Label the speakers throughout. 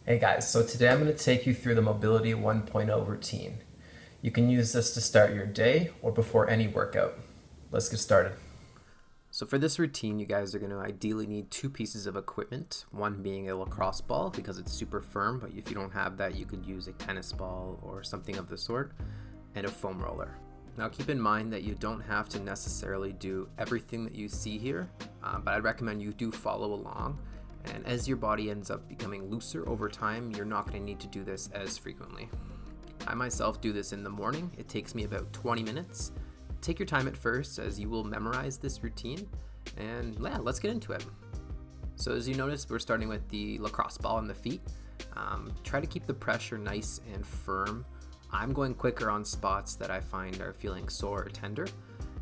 Speaker 1: Hey guys, so today I'm going to take you through the Mobility 1.0 routine. You can use this to start your day or before any workout. Let's get started. So for this routine, you guys are going to ideally need two pieces of equipment, one being a lacrosse ball because it's super firm, but if you don't have that, you could use a tennis ball or something of the sort, and a foam roller. Now keep in mind that you don't have to necessarily do everything that you see here, but I'd recommend you do follow along. And as your body ends up becoming looser over time, you're not going to need to do this as frequently. I myself do this in the morning. It takes me about 20 minutes. Take your time at first as you will memorize this routine. And yeah, let's get into it. So as you notice, we're starting with the lacrosse ball on the feet. Try to keep the pressure nice and firm. I'm going quicker on spots that I find are feeling sore or tender.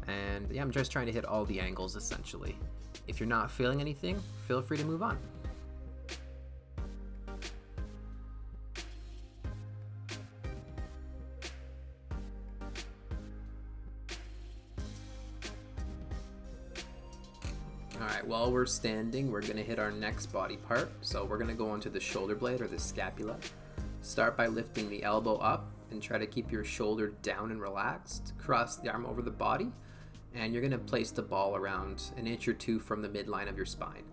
Speaker 1: And yeah, I'm just trying to hit all the angles essentially. If you're not feeling anything, feel free to move on. Alright, while we're standing, we're going to hit our next body part. So we're going to go onto the shoulder blade or the scapula. Start by lifting the elbow up and try to keep your shoulder down and relaxed. Cross the arm over the body. And you're going to place the ball around an inch or two from the midline of your spine.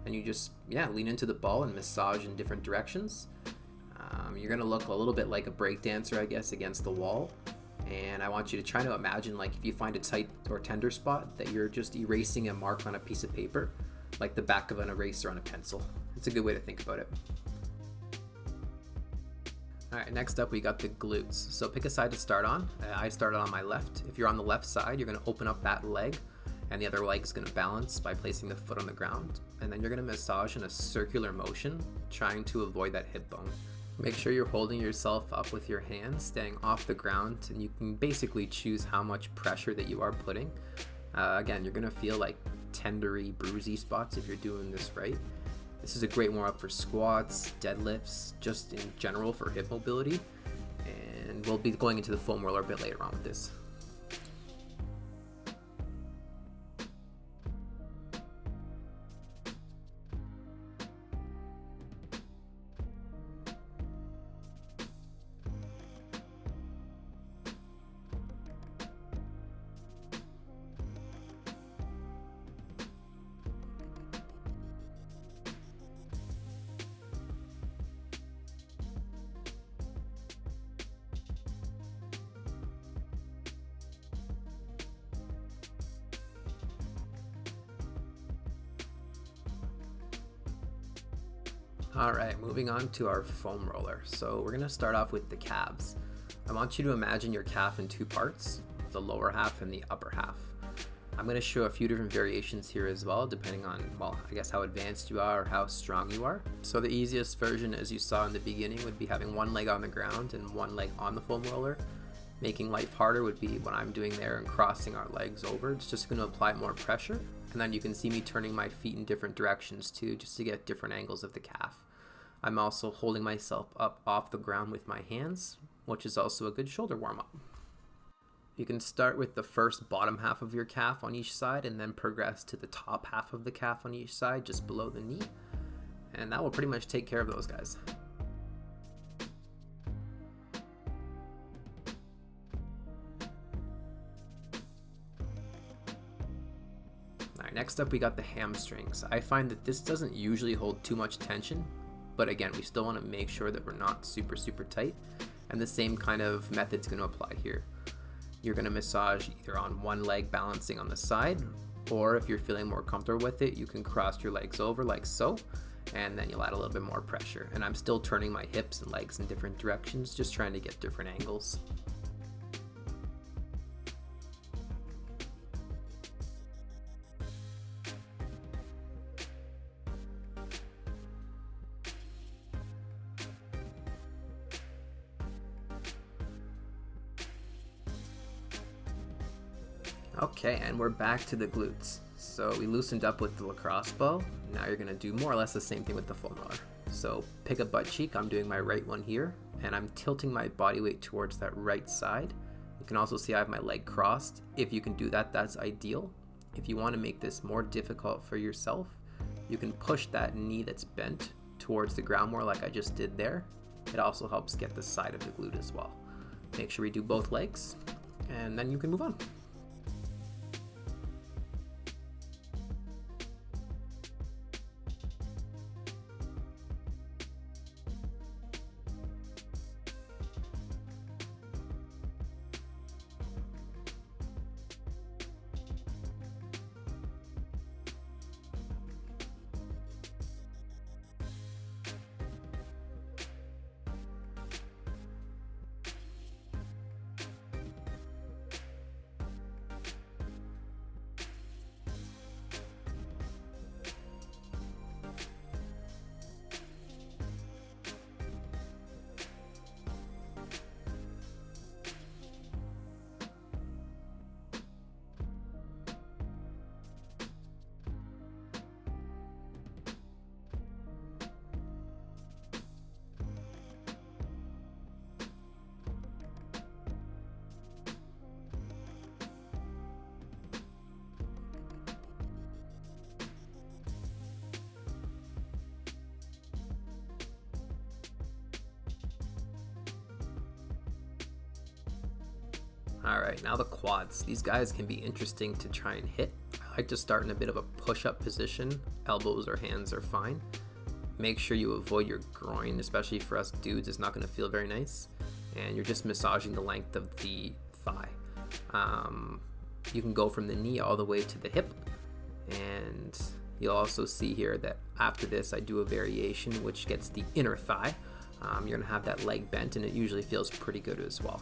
Speaker 1: And you just, lean into the ball and massage in different directions. You're going to look a little bit like a break dancer, I guess, against the wall. And I want you to try to imagine, like, if you find a tight or tender spot, that you're just erasing a mark on a piece of paper, like the back of an eraser on a pencil. It's a good way to think about it. Alright, next up we got the glutes. So pick a side to start on. I started on my left. If you're on the left side, you're going to open up that leg, and the other leg is going to balance by placing the foot on the ground. And then you're going to massage in a circular motion, trying to avoid that hip bone. Make sure you're holding yourself up with your hands, staying off the ground, and you can basically choose how much pressure that you are putting. Again, you're going to feel like tendery, bruisey spots if you're doing this right. This is a great warm-up for squats, deadlifts, just in general for hip mobility. And we'll be going into the foam roller a bit later on with this. Alright, moving on to our foam roller. So we're going to start off with the calves. I want you to imagine your calf in two parts, the lower half and the upper half. I'm going to show a few different variations here as well, depending on, how advanced you are or how strong you are. So the easiest version, as you saw in the beginning, would be having one leg on the ground and one leg on the foam roller. Making life harder would be what I'm doing there and crossing our legs over. It's just going to apply more pressure. And then you can see me turning my feet in different directions too, just to get different angles of the calf. I'm also holding myself up off the ground with my hands, which is also a good shoulder warm-up. You can start with the first bottom half of your calf on each side and then progress to the top half of the calf on each side, just below the knee. And that will pretty much take care of those guys. Alright, next up we got the hamstrings. I find that this doesn't usually hold too much tension, but again, we still want to make sure that we're not super tight, and the same kind of method's going to apply here. You're going to massage either on one leg balancing on the side, or if you're feeling more comfortable with it, you can cross your legs over like so, and then you'll add a little bit more pressure. And I'm still turning my hips and legs in different directions, just trying to get different angles. Okay, and we're back to the glutes. So we loosened up with the lacrosse ball. Now you're going to do more or less the same thing with the foam roller. So pick a butt cheek. I'm doing my right one here, and I'm tilting my body weight towards that right side. You can also see I have my leg crossed. If you can do that, that's ideal. If you want to make this more difficult for yourself, you can push that knee that's bent towards the ground more like I just did there. It also helps get the side of the glute as well. Make sure we do both legs, and then you can move on. All right, now the quads. These guys can be interesting to try and hit. I like to start in a bit of a push-up position. Elbows or hands are fine. Make sure you avoid your groin, especially for us dudes. It's not going to feel very nice. And you're just massaging the length of the thigh. You can go from the knee all the way to the hip. And you'll also see here that after this, I do a variation which gets the inner thigh. You're going to have that leg bent, and it usually feels pretty good as well.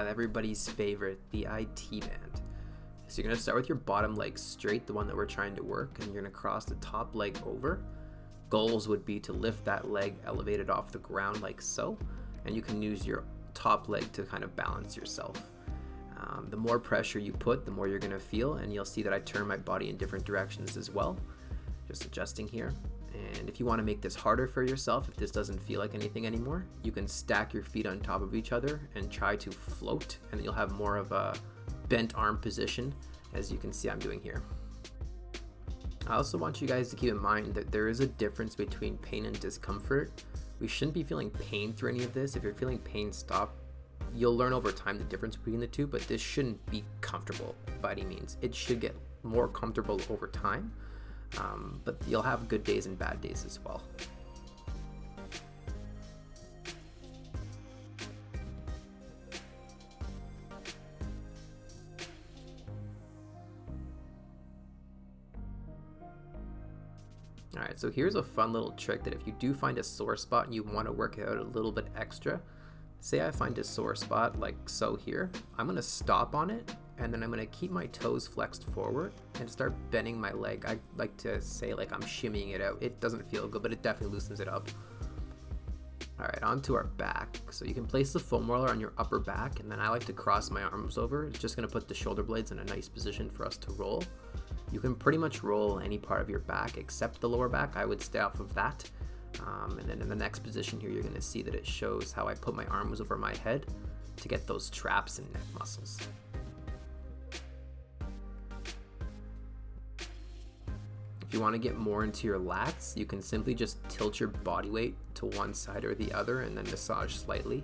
Speaker 1: Everybody's favorite, the IT band. So you're going to start with your bottom leg straight, the one that we're trying to work, and you're going to cross the top leg over. Goals would be to lift that leg elevated off the ground like so, and you can use your top leg to kind of balance yourself. The more pressure you put, the more you're going to feel, and you'll see that I turn my body in different directions as well. Just adjusting here. And if you want to make this harder for yourself, if this doesn't feel like anything anymore, you can stack your feet on top of each other and try to float, and you'll have more of a bent arm position, as you can see I'm doing here. I also want you guys to keep in mind that there is a difference between pain and discomfort. We shouldn't be feeling pain through any of this. If you're feeling pain, stop. You'll learn over time the difference between the two, but this shouldn't be comfortable by any means. It should get more comfortable over time. But you'll have good days and bad days as well. Alright, so here's a fun little trick that if you do find a sore spot and you want to work it out a little bit extra, say I find a sore spot like so here, I'm going to stop on it, and then I'm going to keep my toes flexed forward and start bending my leg. I like to say like I'm shimmying it out. It doesn't feel good, but it definitely loosens it up. Alright, onto our back. So you can place the foam roller on your upper back, and then I like to cross my arms over. It's just going to put the shoulder blades in a nice position for us to roll. You can pretty much roll any part of your back except the lower back. I would stay off of that. And then in the next position here, you're going to see that it shows how I put my arms over my head to get those traps and neck muscles. If you want to get more into your lats, you can simply just tilt your body weight to one side or the other and then massage slightly.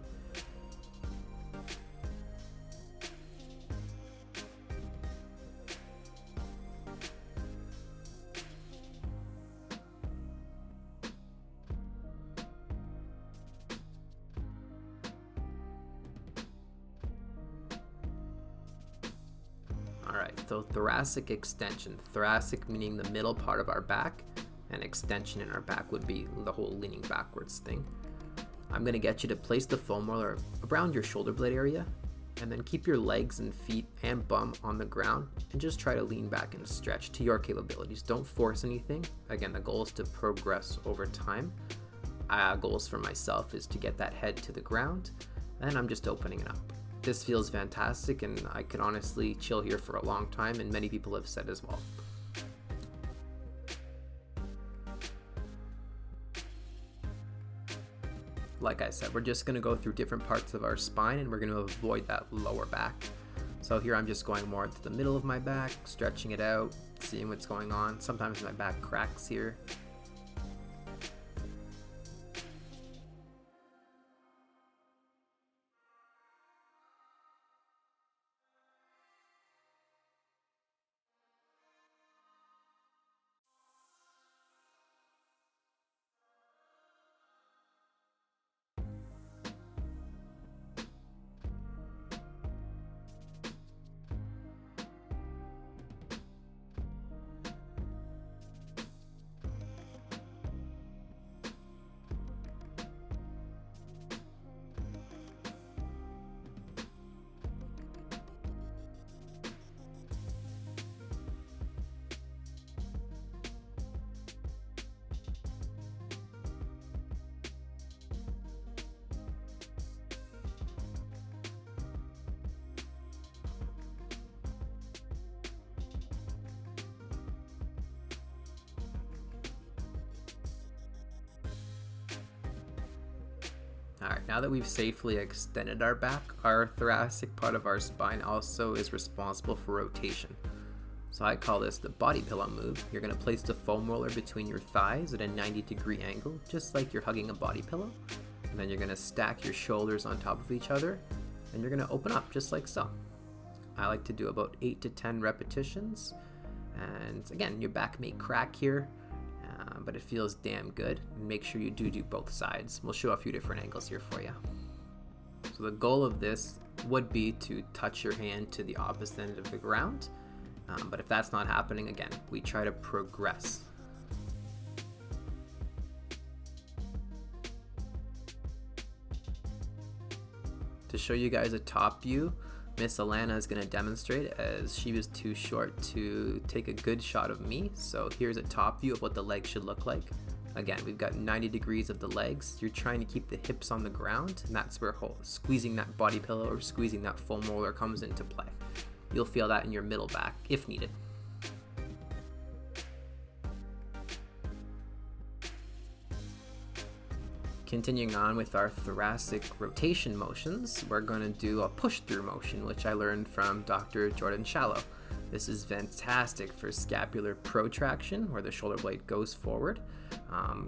Speaker 1: Alright, so thoracic extension. Thoracic meaning the middle part of our back, and extension in our back would be the whole leaning backwards thing. I'm going to get you to place the foam roller around your shoulder blade area, and then keep your legs and feet and bum on the ground, and just try to lean back and stretch to your capabilities. Don't force anything. Again, the goal is to progress over time. Goals for myself is to get that head to the ground, and I'm just opening it up. This feels fantastic, and I can honestly chill here for a long time, and many people have said as well. Like I said, we're just going to go through different parts of our spine, and we're going to avoid that lower back. So here I'm just going more to the middle of my back, stretching it out, seeing what's going on. Sometimes my back cracks here. Alright, now that we've safely extended our back, our thoracic part of our spine also is responsible for rotation. So I call this the body pillow move. You're going to place the foam roller between your thighs at a 90-degree angle, just like you're hugging a body pillow. And then you're going to stack your shoulders on top of each other, and you're going to open up just like so. I like to do about 8 to 10 repetitions. And again, your back may crack here, but it feels damn good. And make sure you do both sides. We'll show a few different angles here for you. So the goal of this would be to touch your hand to the opposite end of the ground. But if that's not happening, again, we try to progress. To show you guys a top view, Miss Alana is going to demonstrate, as she was too short to take a good shot of me. So here's a top view of what the legs should look like. Again, we've got 90 degrees of the legs. You're trying to keep the hips on the ground, and that's where squeezing that body pillow or squeezing that foam roller comes into play. You'll feel that in your middle back if needed. Continuing on with our thoracic rotation motions, we're going to do a push-through motion, which I learned from Dr. Jordan Shallow. This is fantastic for scapular protraction, where the shoulder blade goes forward.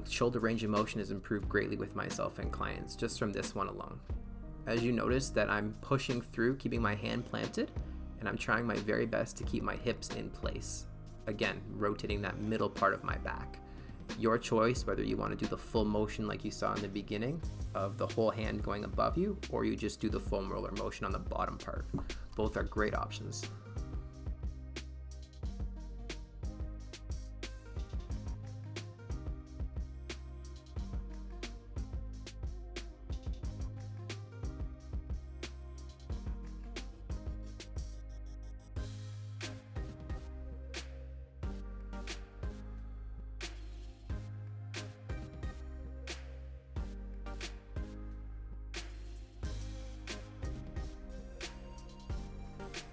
Speaker 1: Shoulder range of motion has improved greatly with myself and clients just from this one alone. As you notice that I'm pushing through, keeping my hand planted, and I'm trying my very best to keep my hips in place. Again, rotating that middle part of my back. Your choice whether you want to do the full motion like you saw in the beginning of the whole hand going above you, or you just do the foam roller motion on the bottom part. Both are great options.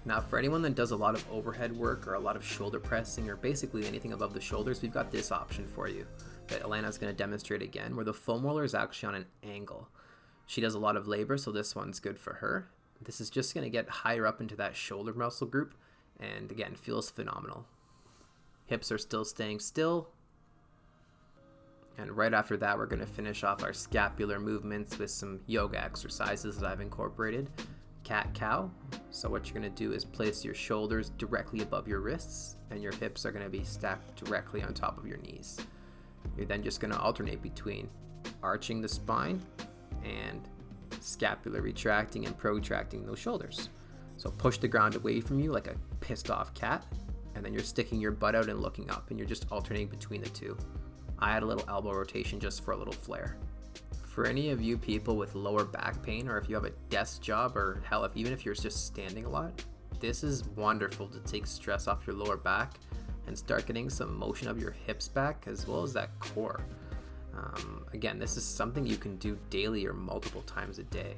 Speaker 1: Now for anyone that does a lot of overhead work or a lot of shoulder pressing or basically anything above the shoulders, we've got this option for you that Alana's going to demonstrate again, where the foam roller is actually on an angle. She does a lot of labor, so this one's good for her. This is just going to get higher up into that shoulder muscle group, and again, feels phenomenal. Hips are still staying still. And right after that, we're going to finish off our scapular movements with some yoga exercises that I've incorporated. Cat-cow. So what you're going to do is place your shoulders directly above your wrists, and your hips are going to be stacked directly on top of your knees. You're then just going to alternate between arching the spine and scapular retracting and protracting those shoulders. So push the ground away from you like a pissed off cat, and then you're sticking your butt out and looking up, and you're just alternating between the two. I add a little elbow rotation just for a little flair. For any of you people with lower back pain, or if you have a desk job, or hell, even if you're just standing a lot, this is wonderful to take stress off your lower back and start getting some motion of your hips back, as well as that core. Again, this is something you can do daily or multiple times a day.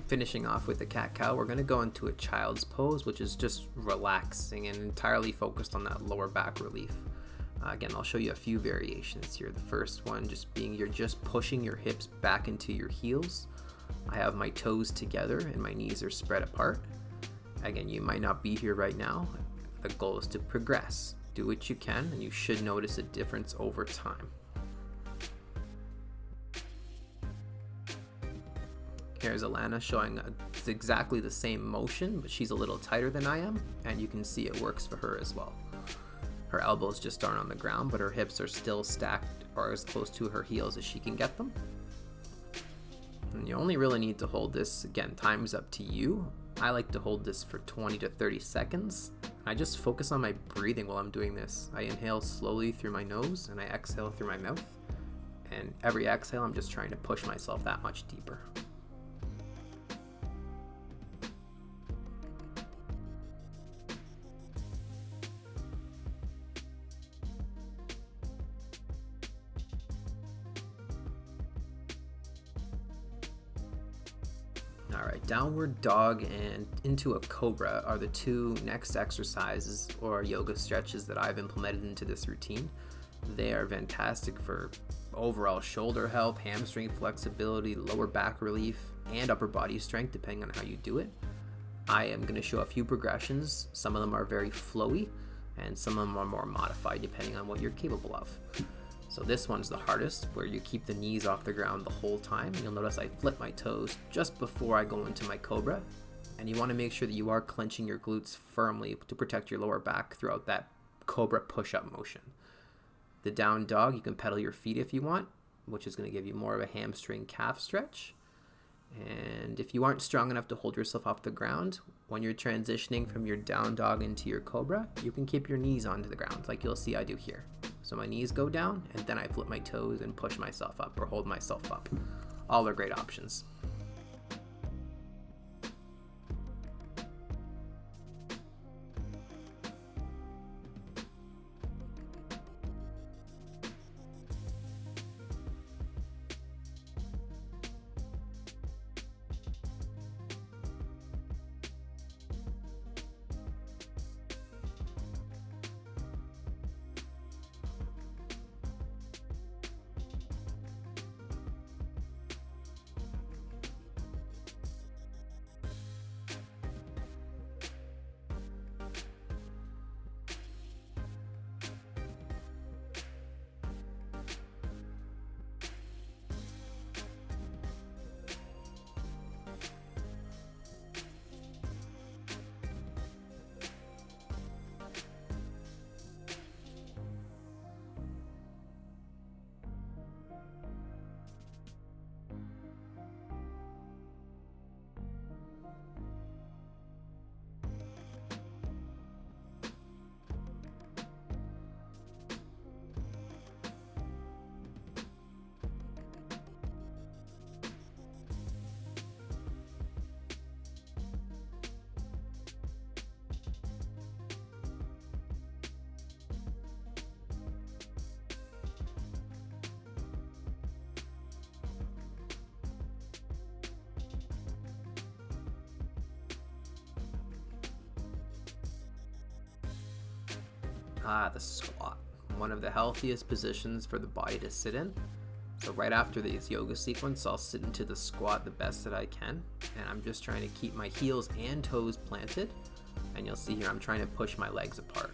Speaker 1: finishing off with the cat-cow, we're going to go into a child's pose, which is just relaxing and entirely focused on that lower back relief. Again, I'll show you a few variations here. The first one just being you're just pushing your hips back into your heels. I have my toes together and my knees are spread apart. Again, you might not be here right now. The goal is to progress. Do what you can, and you should notice a difference over time. Here's Alana showing exactly the same motion, but she's a little tighter than I am, and you can see it works for her as well. Her elbows just aren't on the ground, but her hips are still stacked or as close to her heels as she can get them. And you only really need to hold this, again, time's up to you. I like to hold this for 20 to 30 seconds. I just focus on my breathing while I'm doing this. I inhale slowly through my nose and I exhale through my mouth. And every exhale, I'm just trying to push myself that much deeper. Alright, downward dog and into a cobra are the two next exercises or yoga stretches that I've implemented into this routine. They are fantastic for overall shoulder health, hamstring flexibility, lower back relief, and upper body strength depending on how you do it. I am going to show a few progressions. Some of them are very flowy and some of them are more modified depending on what you're capable of. So this one's the hardest, where you keep the knees off the ground the whole time. You'll notice I flip my toes just before I go into my cobra. And you want to make sure that you are clenching your glutes firmly to protect your lower back throughout that cobra push-up motion. The down dog, you can pedal your feet if you want, which is going to give you more of a hamstring calf stretch. And if you aren't strong enough to hold yourself off the ground, when you're transitioning from your down dog into your cobra, you can keep your knees onto the ground like you'll see I do here. So my knees go down and then I flip my toes and push myself up or hold myself up. All are great options. The squat. One of the healthiest positions for the body to sit in. So right after this yoga sequence, I'll sit into the squat the best that I can. And I'm just trying to keep my heels and toes planted. And you'll see here, I'm trying to push my legs apart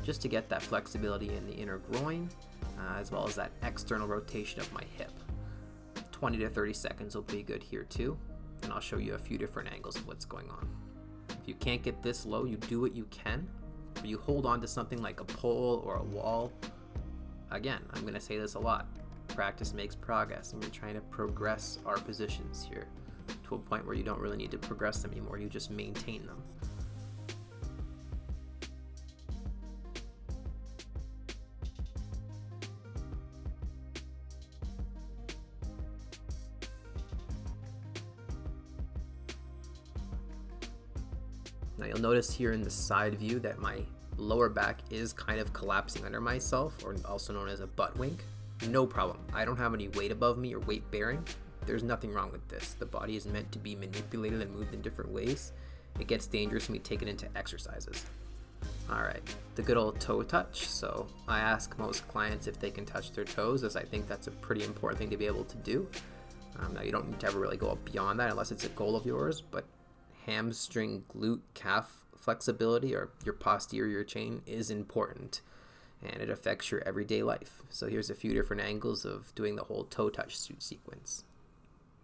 Speaker 1: just to get that flexibility in the inner groin, as well as that external rotation of my hip. 20 to 30 seconds will be good here too. And I'll show you a few different angles of what's going on. If you can't get this low, you do what you can. Or you hold on to something like a pole or a wall. Again, I'm going to say this a lot. Practice makes progress, and we're trying to progress our positions here to a point where you don't really need to progress them anymore. You just maintain them. Now you'll notice here in the side view that my lower back is kind of collapsing under myself, or also known as a butt wink. No problem. I don't have any weight above me or weight bearing. there's nothing wrong with this. The body is meant to be manipulated and moved in different ways. It gets dangerous when we take it into exercises. Alright, the good old toe touch. So I ask most clients if they can touch their toes, as I think that's a pretty important thing to be able to do. Now you don't need to ever really go beyond that unless it's a goal of yours, but hamstring, glute, calf flexibility, or your posterior chain, is important, and it affects your everyday life. So here's a few different angles of doing the whole toe touch sequence.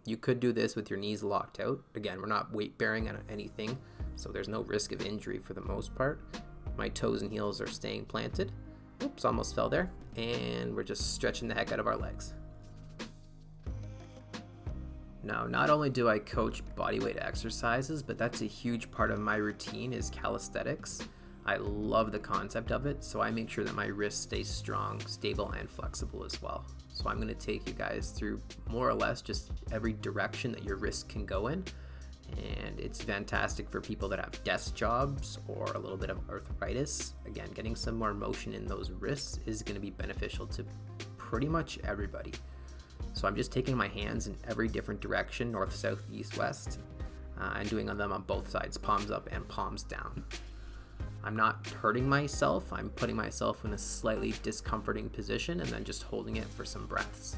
Speaker 1: You could do this with your knees locked out. Again, we're not weight bearing on anything, so there's no risk of injury for the most part. My toes and heels are staying planted. Oops, almost fell there. And we're just stretching the heck out of our legs. Now, not only do I coach bodyweight exercises, but that's a huge part of my routine is calisthenics. I love the concept of it, so I make sure that my wrists stay strong, stable, and flexible as well. So I'm going to take you guys through more or less just every direction that your wrist can go in. And it's fantastic for people that have desk jobs or a little bit of arthritis. Again, getting some more motion in those wrists is going to be beneficial to pretty much everybody. So I'm just taking my hands in every different direction, north, south, east, west, and doing them on both sides, palms up and palms down. I'm not hurting myself. I'm putting myself in a slightly discomforting position and then just holding it for some breaths.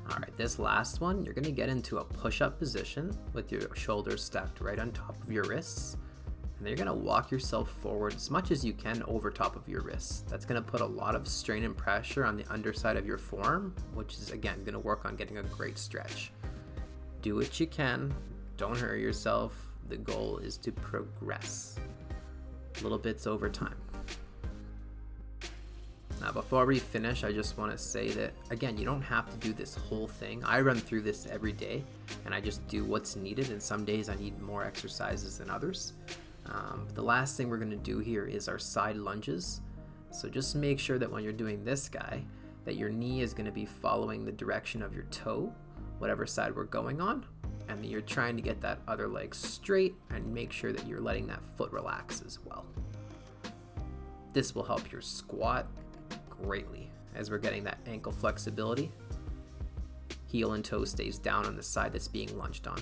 Speaker 1: All right, this last one, you're gonna get into a push-up position with your shoulders stacked right on top of your wrists. And then you're gonna walk yourself forward as much as you can over top of your wrists. That's gonna put a lot of strain and pressure on the underside of your forearm, which is again gonna work on getting a great stretch. Do what you can, don't hurt yourself. The goal is to progress little bits over time. Before we finish, I just want to say that, again, you don't have to do this whole thing. I run through this every day, and I just do what's needed, and some days I need more exercises than others. The last thing we're going to do here is our side lunges. So just make sure that when you're doing this guy, that your knee is going to be following the direction of your toe, whatever side we're going on, and that you're trying to get that other leg straight and make sure that you're letting that foot relax as well. This will help your squat greatly as we're getting that ankle flexibility. Heel and toe stays down on the side that's being lunged on.